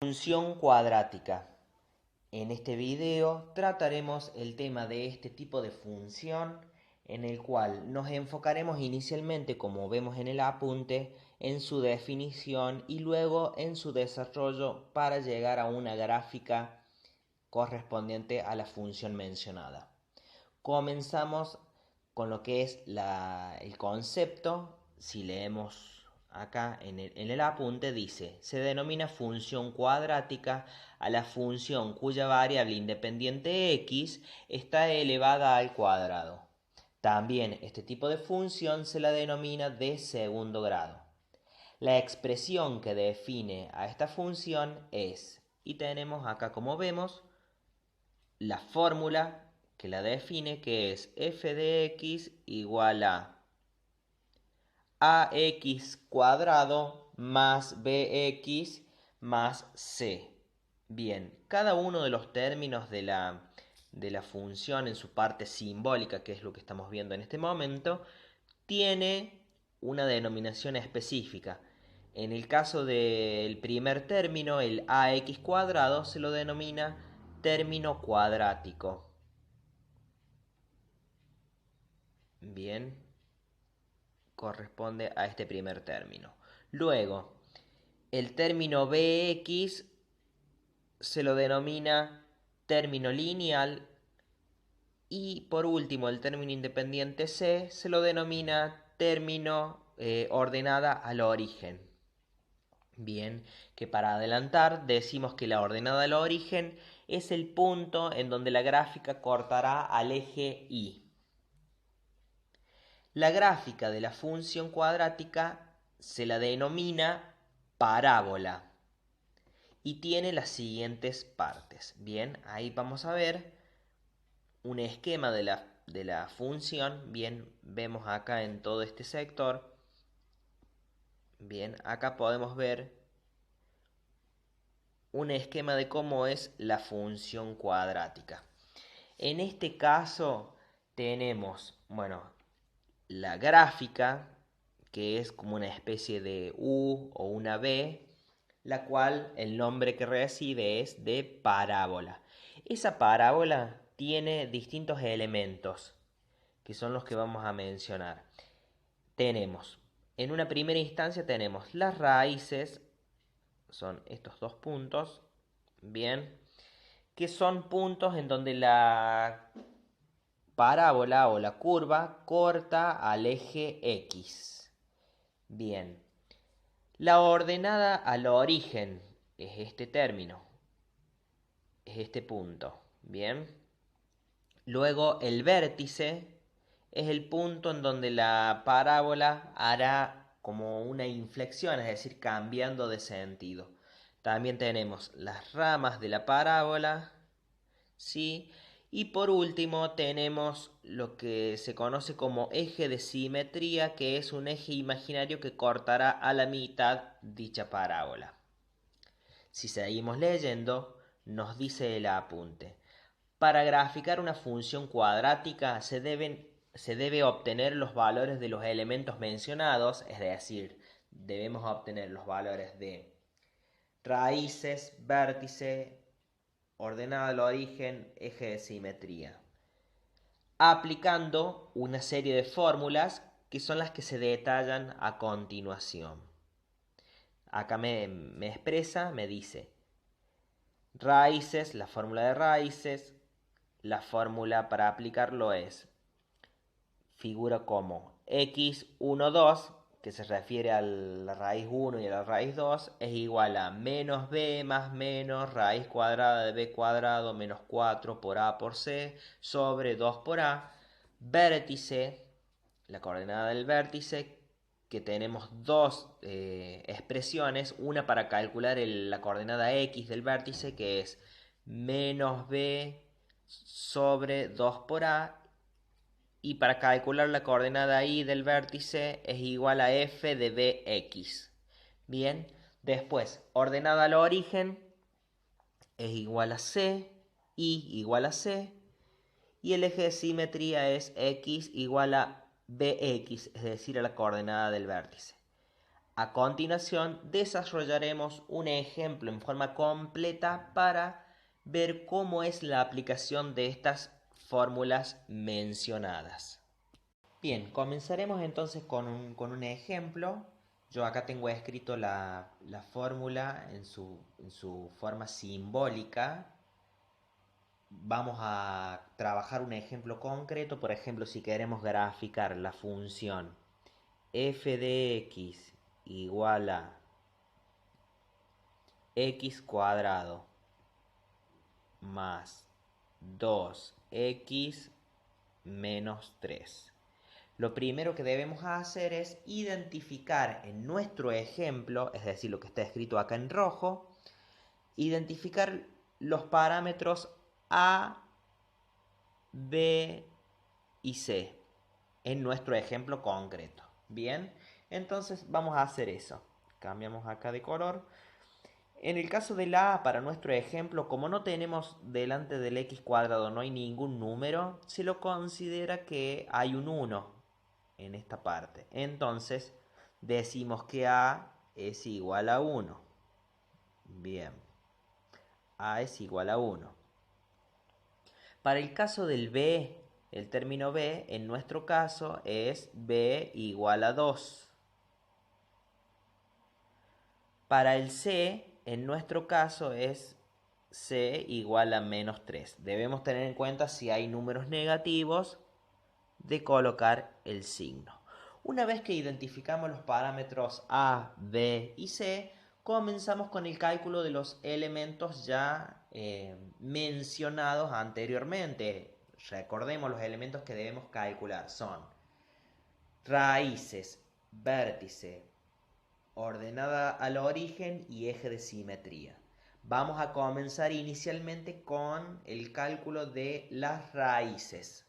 Función cuadrática. En este video trataremos el tema de este tipo de función en el cual nos enfocaremos inicialmente, como vemos en el apunte, en su definición y luego en su desarrollo para llegar a una gráfica correspondiente a la función mencionada. Comenzamos con lo que es el concepto. Si leemos acá en el apunte, dice: se denomina función cuadrática a la función cuya variable independiente x está elevada al cuadrado. También este tipo de función se la denomina de segundo grado. La expresión que define a esta función es, y tenemos acá, como vemos, la fórmula que la define, que es f de x igual a ax cuadrado más bx más c. Bien, cada uno de los términos de la función en su parte simbólica, que es lo que estamos viendo en este momento, tiene una denominación específica. En el caso del primer término, el ax cuadrado, se lo denomina término cuadrático. Bien, corresponde a este primer término. Luego, el término bx se lo denomina término lineal. Y por último, el término independiente c se lo denomina término ordenada al origen. Bien, que para adelantar decimos que la ordenada al origen es el punto en donde la gráfica cortará al eje y. La gráfica de la función cuadrática se la denomina parábola y tiene las siguientes partes. Bien, ahí vamos a ver un esquema de la función. Bien, vemos acá en todo este sector. Bien, acá podemos ver un esquema de cómo es la función cuadrática. En este caso tenemos, bueno, la gráfica, que es como una especie de U o una V, la cual el nombre que recibe es de parábola. Esa parábola tiene distintos elementos, que son los que vamos a mencionar. En una primera instancia tenemos las raíces, son estos dos puntos, bien, que son puntos en donde la parábola o la curva corta al eje X. Bien, la ordenada al origen es este término, es este punto. Bien, luego el vértice es el punto en donde la parábola hará como una inflexión, es decir, cambiando de sentido. También tenemos las ramas de la parábola, ¿sí? Y por último tenemos lo que se conoce como eje de simetría, que es un eje imaginario que cortará a la mitad dicha parábola. Si seguimos leyendo, nos dice el apunte: para graficar una función cuadrática se debe obtener los valores de los elementos mencionados, es decir, debemos obtener los valores de raíces, vértice, ordenada al origen, eje de simetría, aplicando una serie de fórmulas que son las que se detallan a continuación. Acá me expresa, me dice raíces, la fórmula de raíces. La fórmula para aplicarlo es, figura como x12, que se refiere a la raíz 1 y a la raíz 2, es igual a menos b más menos raíz cuadrada de b cuadrado menos 4 por a por c sobre 2 por a. Vértice, la coordenada del vértice, que tenemos dos expresiones, una para calcular la coordenada x del vértice, que es menos b sobre 2 por a, y para calcular la coordenada y del vértice es igual a f de bx. Bien, después, ordenada al origen es igual a c, y igual a c, y el eje de simetría es x igual a bx, es decir, a la coordenada del vértice. A continuación desarrollaremos un ejemplo en forma completa para ver cómo es la aplicación de estas fórmulas mencionadas. Bien, comenzaremos entonces con un ejemplo. Yo acá tengo escrito la fórmula en su forma simbólica. Vamos a trabajar un ejemplo concreto. Por ejemplo, si queremos graficar la función f de x igual a x cuadrado más 2x menos 3. Lo primero que debemos hacer es identificar en nuestro ejemplo, es decir, lo que está escrito acá en rojo, identificar los parámetros A, B y C en nuestro ejemplo concreto. Bien, entonces vamos a hacer eso. Cambiamos acá de color. En el caso del A, para nuestro ejemplo, como no tenemos delante del x cuadrado, no hay ningún número, se lo considera que hay un 1 en esta parte. Entonces, decimos que A es igual a 1. Bien, A es igual a 1. Para el caso del B, el término B, en nuestro caso, es B igual a 2. Para el C, en nuestro caso, es C igual a menos 3. Debemos tener en cuenta si hay números negativos de colocar el signo. Una vez que identificamos los parámetros A, B y C, comenzamos con el cálculo de los elementos ya mencionados anteriormente. Recordemos los elementos que debemos calcular son raíces, vértice, ordenada al origen y eje de simetría. Vamos a comenzar inicialmente con el cálculo de las raíces.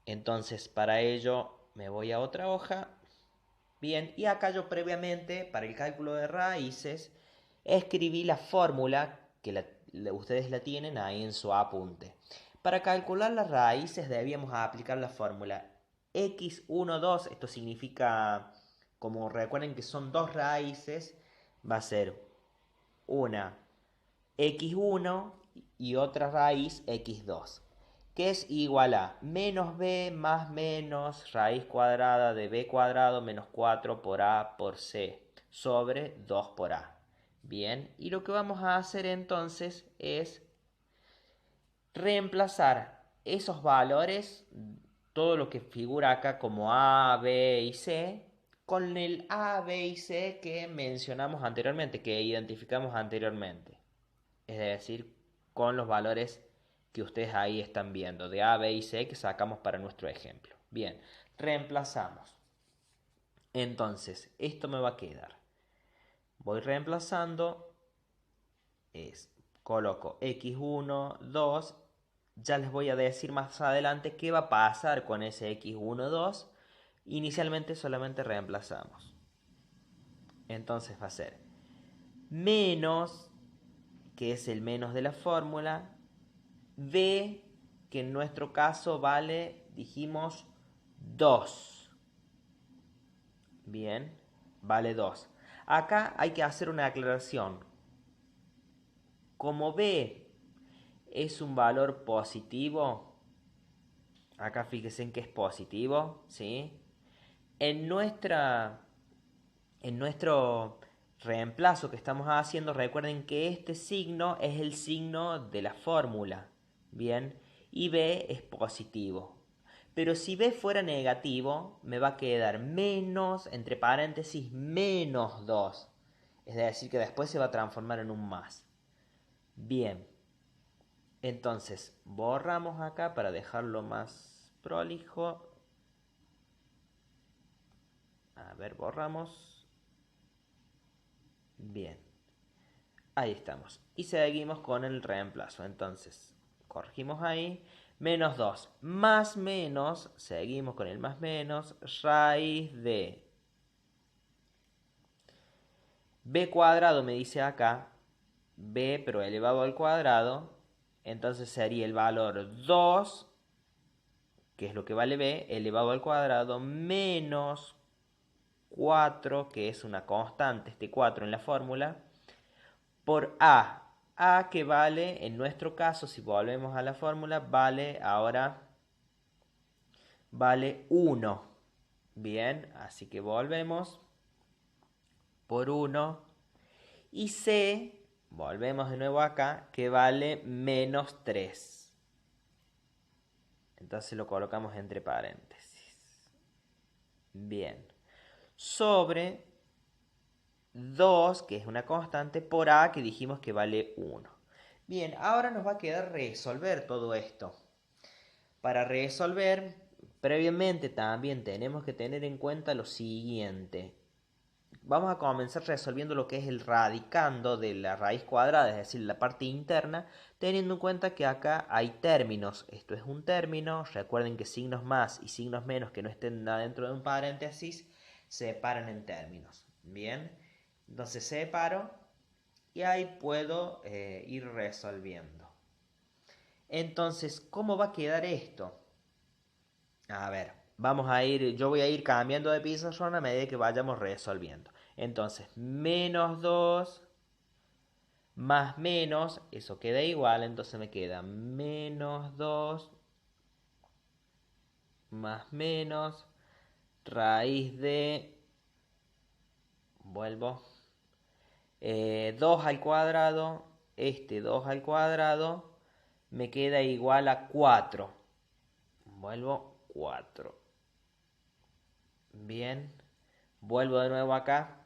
Entonces, para ello me voy a otra hoja. Bien, y acá yo previamente, para el cálculo de raíces, escribí la fórmula que ustedes la tienen ahí en su apunte. Para calcular las raíces debíamos aplicar la fórmula x1, 2. Esto significa, como recuerden que son dos raíces, va a ser una x1 y otra raíz x2, que es igual a menos b más menos raíz cuadrada de b cuadrado menos 4 por a por c sobre 2 por a. Bien, y lo que vamos a hacer entonces es reemplazar esos valores, todo lo que figura acá como a, b y c, con el a, b y c que mencionamos anteriormente, que identificamos anteriormente. Es decir, con los valores que ustedes ahí están viendo, de A, B y C, que sacamos para nuestro ejemplo. Bien, reemplazamos. Entonces, esto me va a quedar. Voy reemplazando, coloco x1, 2, ya les voy a decir más adelante qué va a pasar con ese x1, 2. Inicialmente solamente reemplazamos. Entonces va a ser menos, que es el menos de la fórmula, b, que en nuestro caso vale, dijimos, 2. Bien, vale 2. Acá hay que hacer una aclaración. Como b es un valor positivo, acá fíjense en que es positivo, ¿sí? En nuestro reemplazo que estamos haciendo, recuerden que este signo es el signo de la fórmula, ¿bien? Y b es positivo. Pero si b fuera negativo, me va a quedar menos, entre paréntesis, menos 2. Es decir, que después se va a transformar en un más. Bien. Entonces, borramos acá para dejarlo más prolijo. A ver, borramos. Bien. Ahí estamos. Y seguimos con el reemplazo. Entonces, corregimos ahí. Menos 2. Más menos. Seguimos con el más menos. Raíz de b cuadrado me dice acá. B pero elevado al cuadrado. Entonces sería el valor 2, que es lo que vale b, elevado al cuadrado, menos 4, que es una constante, este 4 en la fórmula, por A. A que vale, en nuestro caso, si volvemos a la fórmula, vale 1. Bien, así que volvemos por 1. Y C, volvemos de nuevo acá, que vale menos 3. Entonces lo colocamos entre paréntesis. Bien. Sobre 2, que es una constante, por A, que dijimos que vale 1. Bien, ahora nos va a quedar resolver todo esto. Para resolver, previamente también tenemos que tener en cuenta lo siguiente. Vamos a comenzar resolviendo lo que es el radicando de la raíz cuadrada, es decir, la parte interna, teniendo en cuenta que acá hay términos. Esto es un término, recuerden que signos más y signos menos que no estén dentro de un paréntesis se separan en términos. Bien, entonces separo y ahí puedo ir resolviendo. Entonces, ¿cómo va a quedar esto? A ver, yo voy a ir cambiando de pizarrón a medida que vayamos resolviendo. Entonces, menos 2 más menos, eso queda igual, entonces me queda menos 2 más menos raíz de, vuelvo, 2 al cuadrado, este 2 al cuadrado, me queda igual a 4. Vuelvo 4. Bien, vuelvo de nuevo acá.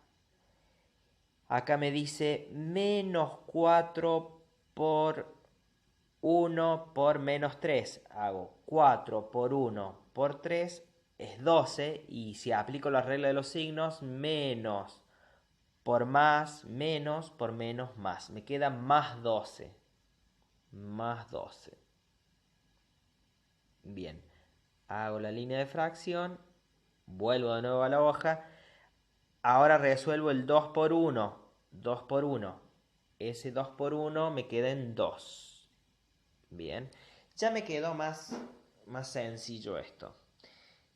Acá me dice menos 4 por 1 por menos 3. Hago 4 por 1 por 3 es 12. Y si aplico la regla de los signos, menos por más, menos por menos, más. Me queda más 12. Más 12. Bien. Hago la línea de fracción. Vuelvo de nuevo a la hoja. Ahora resuelvo el 2 por 1. 2 por 1. Ese 2 por 1 me queda en 2. Bien. Ya me quedó más sencillo esto.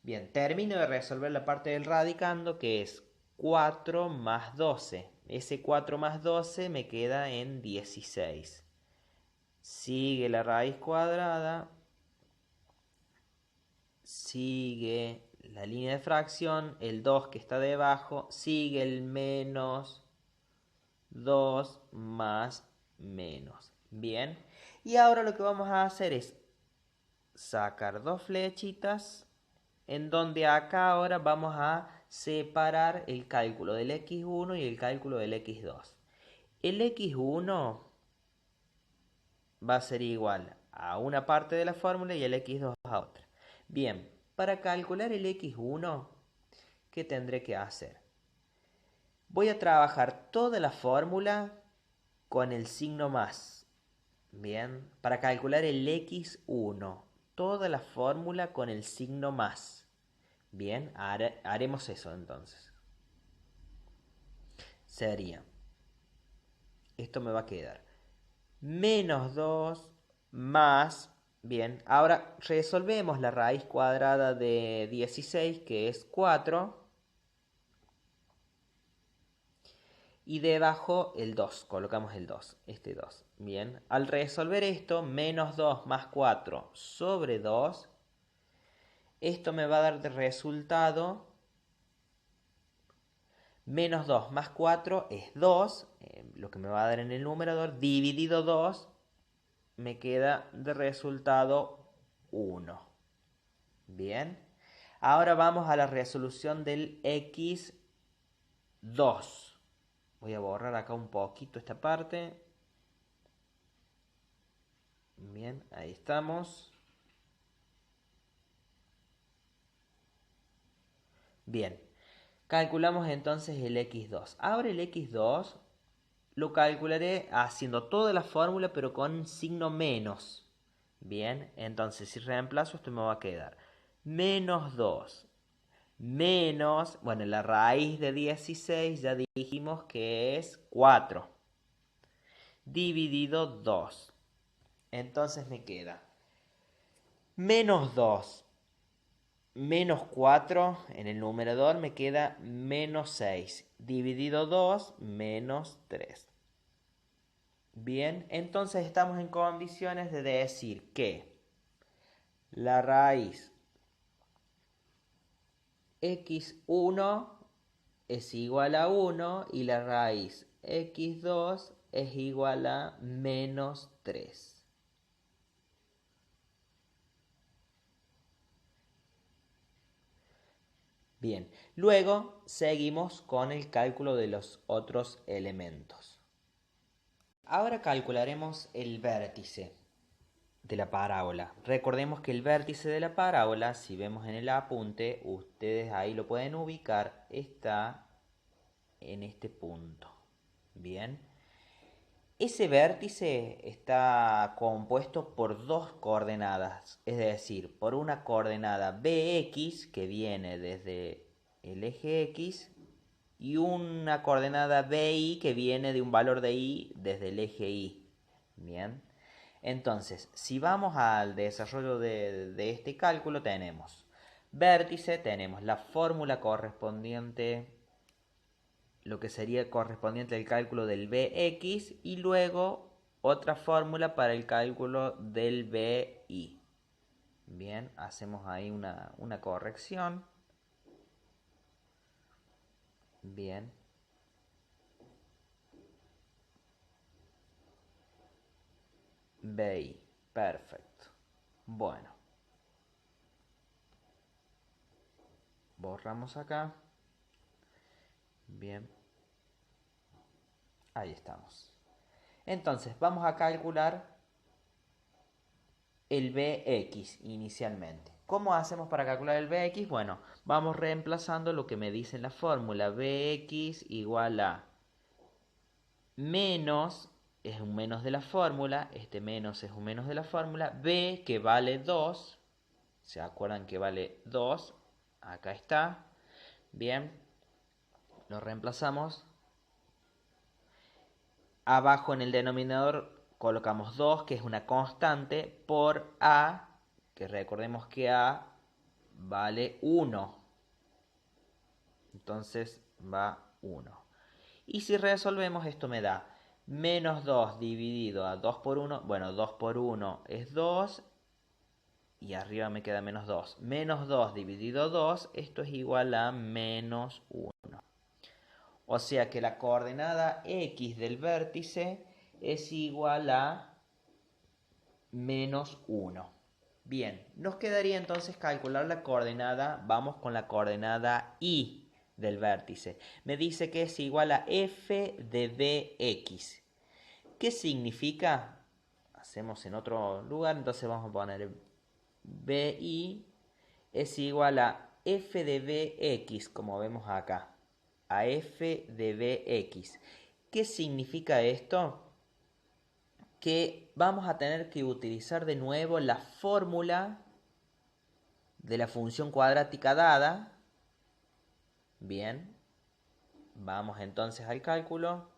Bien, termino de resolver la parte del radicando, que es 4 más 12. Ese 4 más 12 me queda en 16. Sigue la raíz cuadrada. Sigue la línea de fracción, el 2 que está debajo, sigue el menos 2 más menos. Bien, y ahora lo que vamos a hacer es sacar dos flechitas, en donde acá ahora vamos a separar el cálculo del x1 y el cálculo del x2. El x1 va a ser igual a una parte de la fórmula y el x2 a otra. Bien, para calcular el x1, ¿qué tendré que hacer? Voy a trabajar toda la fórmula con el signo más. Bien, para calcular el x1, toda la fórmula con el signo más. Bien, haremos eso entonces. Sería, esto me va a quedar menos 2 más, bien, ahora resolvemos la raíz cuadrada de 16, que es 4. Y debajo el 2, colocamos el 2, este 2. Bien, al resolver esto, menos 2 más 4 sobre 2, esto me va a dar de resultado, menos 2 más 4 es 2, lo que me va a dar en el numerador, dividido 2, me queda de resultado 1. Bien, ahora vamos a la resolución del x2. Voy a borrar acá un poquito esta parte. Bien, ahí estamos. Bien, calculamos entonces el x2. Ahora el x2 lo calcularé haciendo toda la fórmula pero con signo menos. Bien, entonces si reemplazo esto me va a quedar menos 2 menos, bueno, la raíz de 16 ya dijimos que es 4 dividido 2. Entonces me queda menos 2 menos 4 en el numerador me queda menos 6. Dividido 2, menos 3. Bien, entonces estamos en condiciones de decir que la raíz x1 es igual a 1 y la raíz x2 es igual a menos 3. Bien, luego seguimos con el cálculo de los otros elementos. Ahora calcularemos el vértice de la parábola. Recordemos que el vértice de la parábola, si vemos en el apunte, ustedes ahí lo pueden ubicar, está en este punto. Bien. Ese vértice está compuesto por dos coordenadas, es decir, por una coordenada bx que viene desde el eje x y una coordenada bi que viene de un valor de y desde el eje y. Bien, entonces, si vamos al desarrollo de este cálculo, tenemos vértice, tenemos la fórmula correspondiente, lo que sería correspondiente al cálculo del Bx y luego otra fórmula para el cálculo del Bi. Bien, hacemos ahí una corrección. Bien. Bi, perfecto. Bueno, borramos acá. Bien, ahí estamos. Entonces, vamos a calcular el Bx inicialmente. ¿Cómo hacemos para calcular el Bx? Bueno, vamos reemplazando lo que me dice en la fórmula. Bx igual a menos, es un menos de la fórmula, este menos es un menos de la fórmula, B que vale 2, ¿se acuerdan que vale 2? Acá está, bien, lo reemplazamos. Abajo en el denominador colocamos 2, que es una constante, por A, que recordemos que A vale 1. Entonces va 1. Y si resolvemos, esto me da menos 2 dividido a 2 por 1. Bueno, 2 por 1 es 2. Y arriba me queda menos 2. Menos 2 dividido 2, esto es igual a menos 1. O sea que la coordenada x del vértice es igual a menos 1. Bien, nos quedaría entonces calcular la coordenada, vamos con la coordenada y del vértice. Me dice que es igual a f de bx. ¿Qué significa? Hacemos en otro lugar, entonces vamos a poner bi es igual a f de bx, como vemos acá, a f de bx. ¿Qué significa esto? Que vamos a tener que utilizar de nuevo la fórmula de la función cuadrática dada. Bien, vamos entonces al cálculo.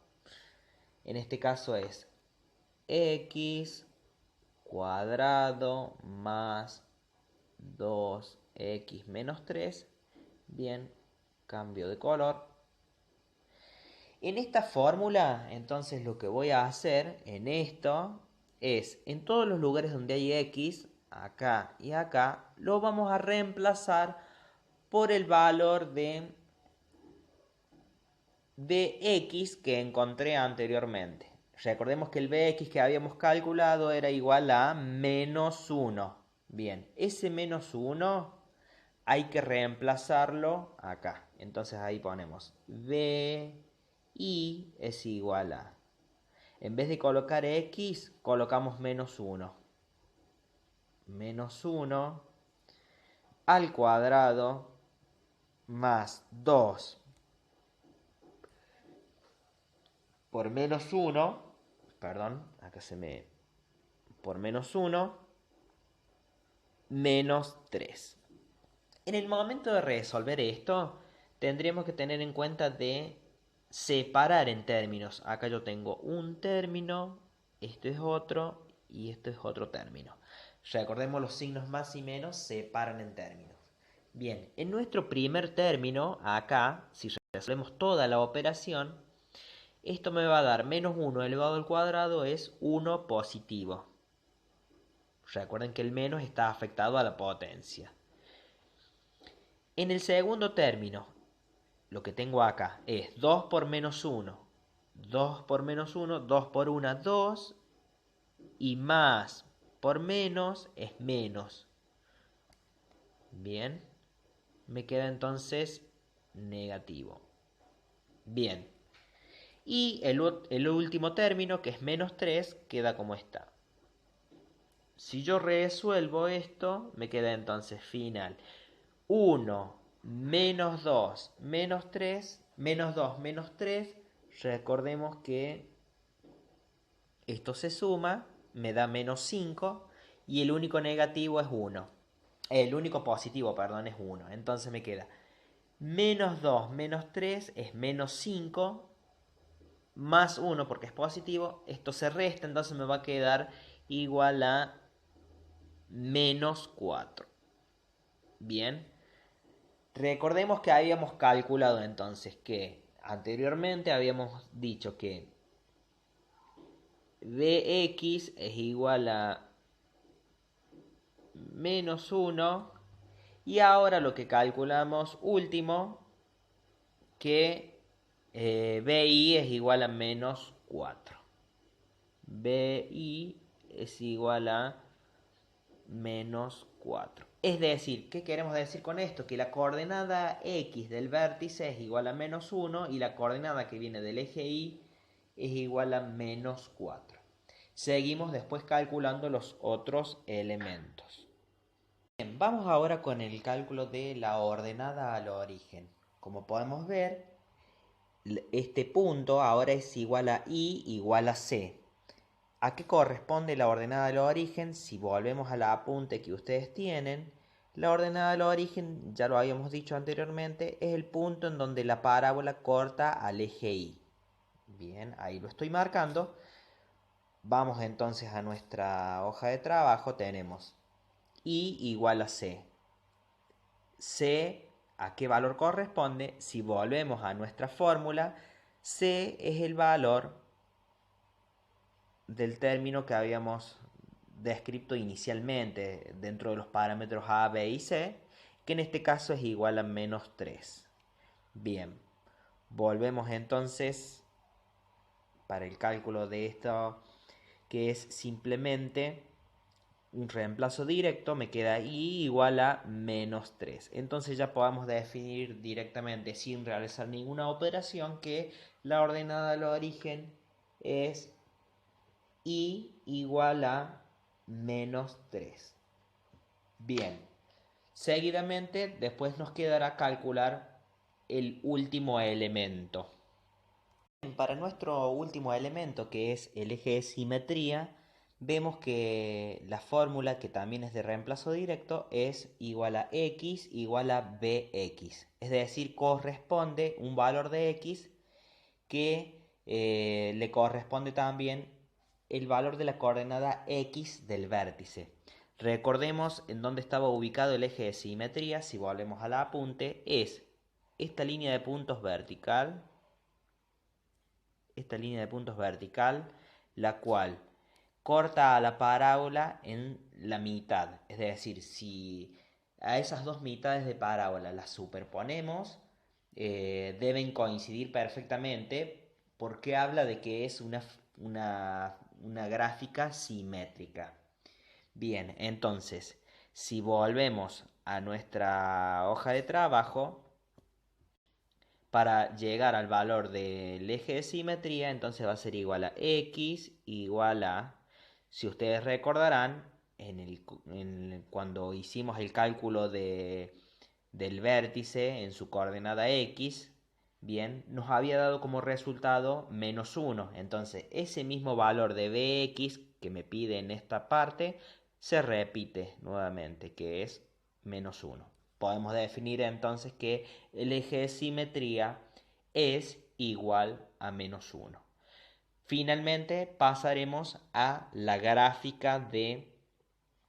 En este caso es x cuadrado más 2x menos 3. Bien, cambio de color. En esta fórmula, entonces lo que voy a hacer en esto es, en todos los lugares donde hay x, acá y acá, lo vamos a reemplazar por el valor de bx que encontré anteriormente. Recordemos que el bx que habíamos calculado era igual a menos 1. Bien, ese menos 1 hay que reemplazarlo acá. Entonces ahí ponemos b y es igual a, en vez de colocar x, colocamos menos 1. Menos 1 al cuadrado más 2 por menos 1, perdón, acá se me, por menos 1, menos 3. En el momento de resolver esto, tendríamos que tener en cuenta de separar en términos. Acá yo tengo un término, esto es otro y esto es otro término. Recordemos los signos más y menos separan en términos. Bien, en nuestro primer término, acá, si resolvemos toda la operación, esto me va a dar menos 1 elevado al cuadrado es 1 positivo. Recuerden que el menos está afectado a la potencia. En el segundo término, lo que tengo acá es 2 por menos 1. 2 por menos 1, 2 por 1, 2. Y más por menos es menos. Bien, me queda entonces negativo. Bien, y el último término, que es menos 3, queda como está. Si yo resuelvo esto, me queda entonces final 1 menos 2 menos 3, menos 2 menos 3. Recordemos que esto se suma, me da menos 5 y el único negativo es 1. El único positivo, perdón, es 1. Entonces me queda menos 2 menos 3 es menos 5 más 1 porque es positivo. Esto se resta, entonces me va a quedar igual a menos 4. Bien. Recordemos que habíamos calculado entonces que anteriormente habíamos dicho que dx es igual a menos 1 y ahora lo que calculamos último que BI es igual a menos 4. BI es igual a menos 4. Es decir, ¿qué queremos decir con esto? Que la coordenada X del vértice es igual a menos 1 y la coordenada que viene del eje Y es igual a menos 4. Seguimos después calculando los otros elementos. Bien, vamos ahora con el cálculo de la ordenada al origen. Como podemos ver, este punto ahora es igual a I igual a C. ¿A qué corresponde la ordenada del origen? Si volvemos al apunte que ustedes tienen, la ordenada del origen, ya lo habíamos dicho anteriormente, es el punto en donde la parábola corta al eje Y. Bien, ahí lo estoy marcando. Vamos entonces a nuestra hoja de trabajo. Tenemos Y igual a C. C, ¿a qué valor corresponde? Si volvemos a nuestra fórmula, C es el valor del término que habíamos descrito inicialmente dentro de los parámetros A, B y C, que en este caso es igual a menos 3. Bien, volvemos entonces para el cálculo de esto, que es simplemente un reemplazo directo, me queda I igual a menos 3. Entonces ya podemos definir directamente, sin realizar ninguna operación, que la ordenada del origen es I igual a menos 3. Bien, seguidamente después nos quedará calcular el último elemento. Para nuestro último elemento, que es el eje de simetría, vemos que la fórmula, que también es de reemplazo directo, es igual a x igual a bx. Es decir, corresponde un valor de x que le corresponde también el valor de la coordenada x del vértice. Recordemos en dónde estaba ubicado el eje de simetría. Si volvemos al apunte, es esta línea de puntos vertical, la cual corta a la parábola en la mitad. Es decir, si a esas dos mitades de parábola las superponemos, deben coincidir perfectamente, porque habla de que es una gráfica simétrica. Bien, entonces, si volvemos a nuestra hoja de trabajo, para llegar al valor del eje de simetría, entonces va a ser igual a x igual a, si ustedes recordarán, cuando hicimos el cálculo del vértice en su coordenada x, bien, nos había dado como resultado menos 1. Entonces, ese mismo valor de bx que me pide en esta parte, se repite nuevamente, que es menos 1. Podemos definir entonces que el eje de simetría es igual a menos 1. Finalmente pasaremos a la gráfica de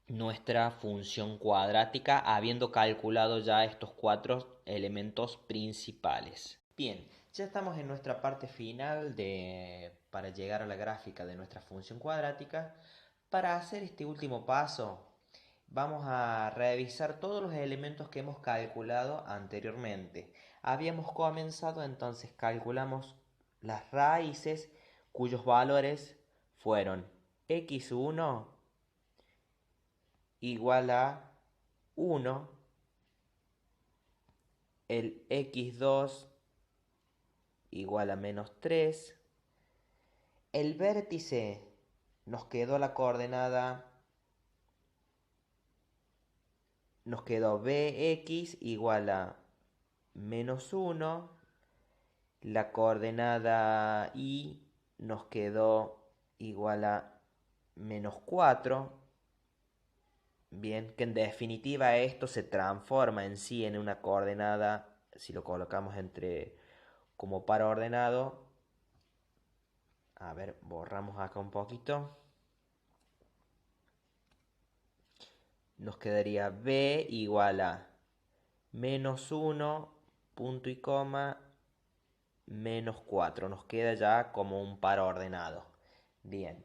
nuestra función cuadrática habiendo calculado ya estos 4 elementos principales. Bien, ya estamos en nuestra parte final para llegar a la gráfica de nuestra función cuadrática. Para hacer este último paso, vamos a revisar todos los elementos que hemos calculado anteriormente. Habíamos comenzado, entonces calculamos las raíces cuyos valores fueron x1 igual a 1, el x2 igual a -3, el vértice nos quedó la coordenada, nos quedó bx igual a -1, la coordenada y nos quedó igual a -4. Bien, que en definitiva esto se transforma en sí en una coordenada, si lo colocamos como par ordenado. A ver, borramos acá un poquito. Nos quedaría b igual a -1, punto y coma, -4. Nos queda ya como un par ordenado. Bien,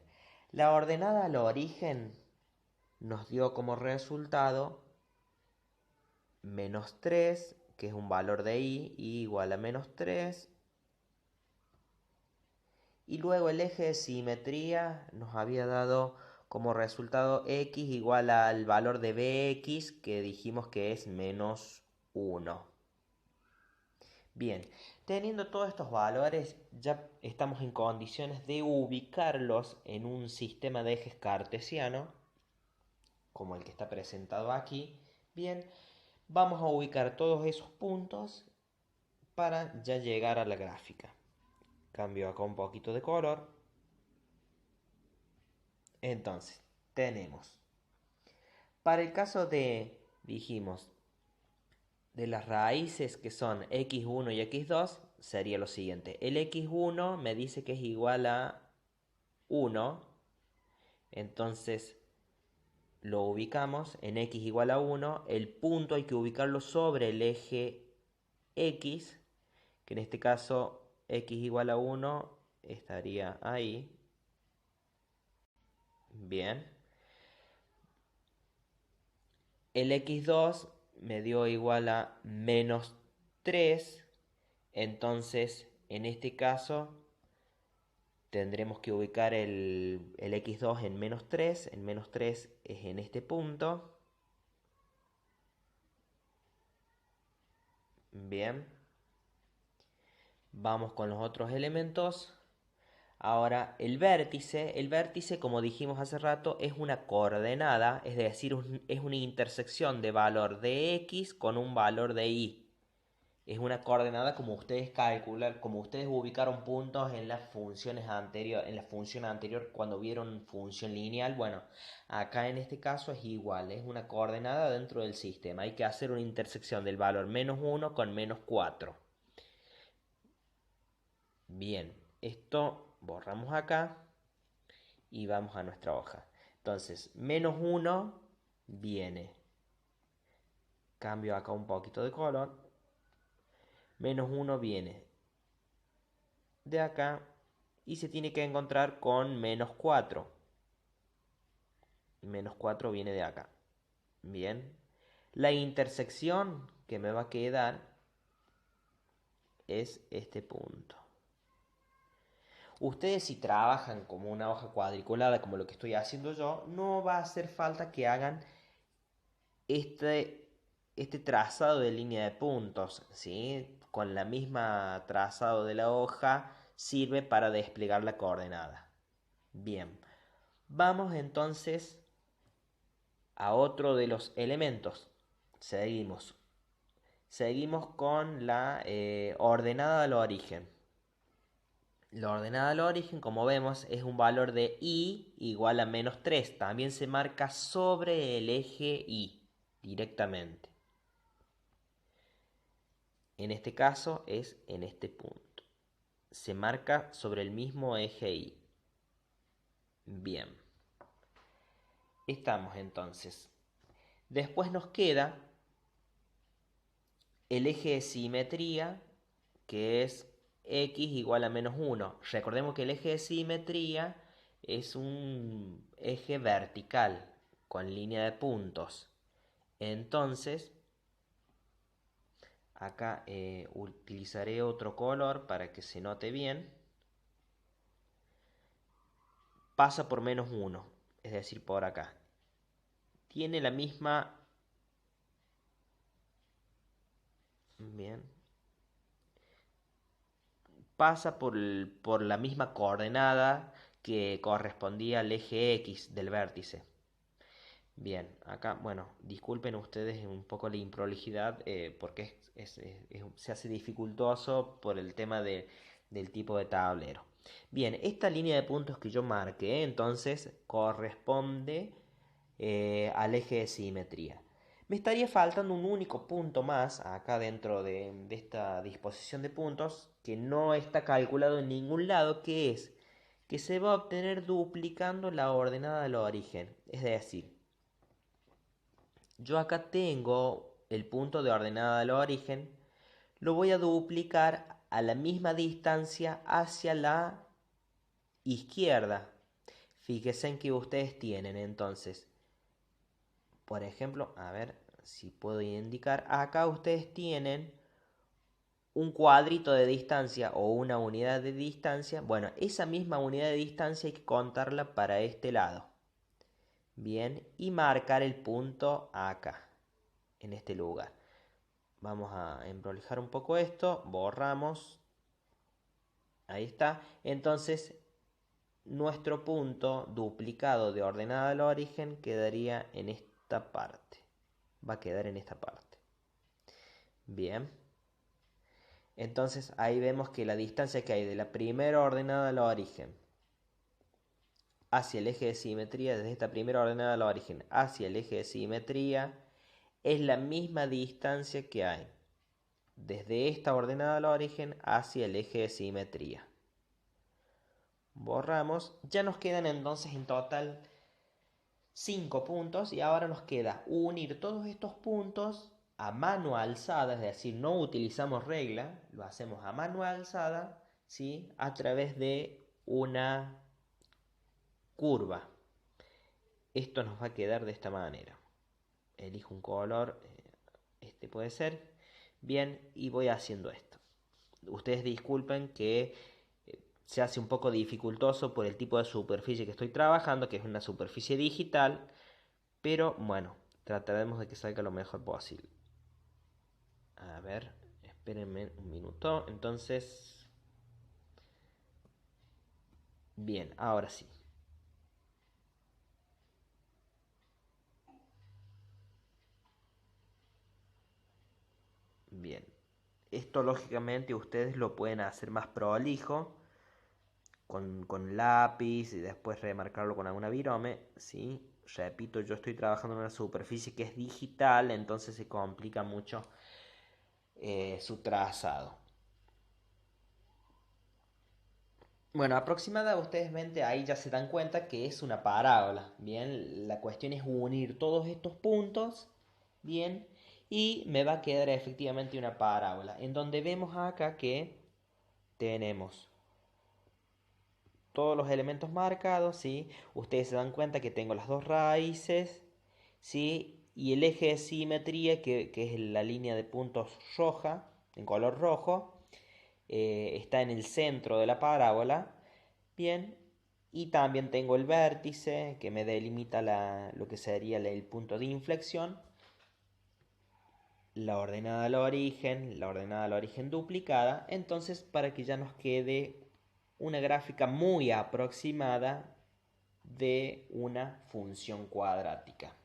la ordenada al origen nos dio como resultado -3, que es un valor de y igual a -3. Y luego el eje de simetría nos había dado como resultado x igual al valor de bx, que dijimos que es -1. Bien, teniendo todos estos valores, ya estamos en condiciones de ubicarlos en un sistema de ejes cartesiano, como el que está presentado aquí. Bien, vamos a ubicar todos esos puntos para ya llegar a la gráfica. Cambio acá un poquito de color. Entonces, tenemos, para el caso dijimos, de las raíces que son x1 y x2, sería lo siguiente. El x1 me dice que es igual a 1, entonces lo ubicamos en x igual a 1. El punto hay que ubicarlo sobre el eje x, que en este caso x igual a 1 estaría ahí. Bien. El x2 me dio igual a -3. Entonces, en este caso, tendremos que ubicar el x2 en -3. El -3 es en este punto. Bien. Vamos con los otros elementos. Ahora, el vértice, como dijimos hace rato, es una coordenada, es decir, es una intersección de valor de x con un valor de y. Es una coordenada como ustedes calculan, como ustedes ubicaron puntos en las funciones anteriores, en la función anterior cuando vieron función lineal. Bueno, acá en este caso es igual, es una coordenada dentro del sistema. Hay que hacer una intersección del valor -1 con -4. Bien, esto borramos acá y vamos a nuestra hoja. Entonces, -1 viene, cambio acá un poquito de color, -1 viene de acá y se tiene que encontrar con -4. -4 viene de acá. Bien. La intersección que me va a quedar es este punto. Ustedes, si trabajan como una hoja cuadriculada, como lo que estoy haciendo yo, no va a hacer falta que hagan este trazado de línea de puntos, ¿sí? Con la misma trazado de la hoja sirve para desplegar la coordenada. Bien, vamos entonces a otro de los elementos. Seguimos. Seguimos con la ordenada del origen. La ordenada del origen, como vemos, es un valor de y igual a -3. También se marca sobre el eje y directamente. En este caso es en este punto. Se marca sobre el mismo eje y. Bien. Estamos entonces. Después nos queda el eje de simetría, que es x igual a -1. Recordemos que el eje de simetría es un eje vertical con línea de puntos. Entonces, acá utilizaré otro color para que se note bien. Pasa por -1, es decir, por acá. Tiene la misma... Bien. Pasa por la misma coordenada que correspondía al eje X del vértice. Bien, acá, bueno, disculpen ustedes un poco la improlijidad porque se hace dificultoso por el tema del tipo de tablero. Bien, esta línea de puntos que yo marqué entonces corresponde al eje de simetría. Me estaría faltando un único punto más acá dentro de esta disposición de puntos que no está calculado en ningún lado, que es que se va a obtener duplicando la ordenada del origen. Es decir, yo acá tengo el punto de ordenada del origen, lo voy a duplicar a la misma distancia hacia la izquierda. Fíjense en que ustedes tienen entonces, por ejemplo, a ver si puedo indicar, acá ustedes tienen un cuadrito de distancia o una unidad de distancia. Bueno, esa misma unidad de distancia hay que contarla para este lado. Bien, y marcar el punto acá, en este lugar. Vamos a emprolijar un poco esto, borramos, ahí está. Entonces, nuestro punto duplicado de ordenada al origen quedaría en esta parte. Va a quedar en esta parte. Bien. Entonces, ahí vemos que la distancia que hay de la primera ordenada al origen hacia el eje de simetría, desde esta primera ordenada al origen hacia el eje de simetría, es la misma distancia que hay desde esta ordenada al origen hacia el eje de simetría. Borramos, ya nos quedan entonces en total 5 puntos y ahora nos queda unir todos estos puntos a mano alzada, es decir, no utilizamos regla, lo hacemos a mano alzada, ¿sí? A través de una curva. Esto nos va a quedar de esta manera. Elijo un color, este puede ser. Bien, y voy haciendo esto. Ustedes disculpen que se hace un poco dificultoso por el tipo de superficie que estoy trabajando, que es una superficie digital, pero bueno, trataremos de que salga lo mejor posible. A ver, espérenme un minuto. Entonces, bien, ahora sí. Bien, esto lógicamente ustedes lo pueden hacer más prolijo con lápiz y después remarcarlo con alguna virome, ¿sí? Repito, yo estoy trabajando en una superficie que es digital, entonces se complica mucho su trazado. Bueno, aproximada ustedes ven, ahí ya se dan cuenta que es una parábola, ¿bien? La cuestión es unir todos estos puntos, ¿bien? Y me va a quedar efectivamente una parábola, en donde vemos acá que tenemos todos los elementos marcados, ¿sí? Ustedes se dan cuenta que tengo las dos raíces, ¿sí? Y el eje de simetría, que es la línea de puntos roja, en color rojo, está en el centro de la parábola, bien, y también tengo el vértice que me delimita lo que sería el punto de inflexión, la ordenada al origen duplicada, entonces para que ya nos quede una gráfica muy aproximada de una función cuadrática.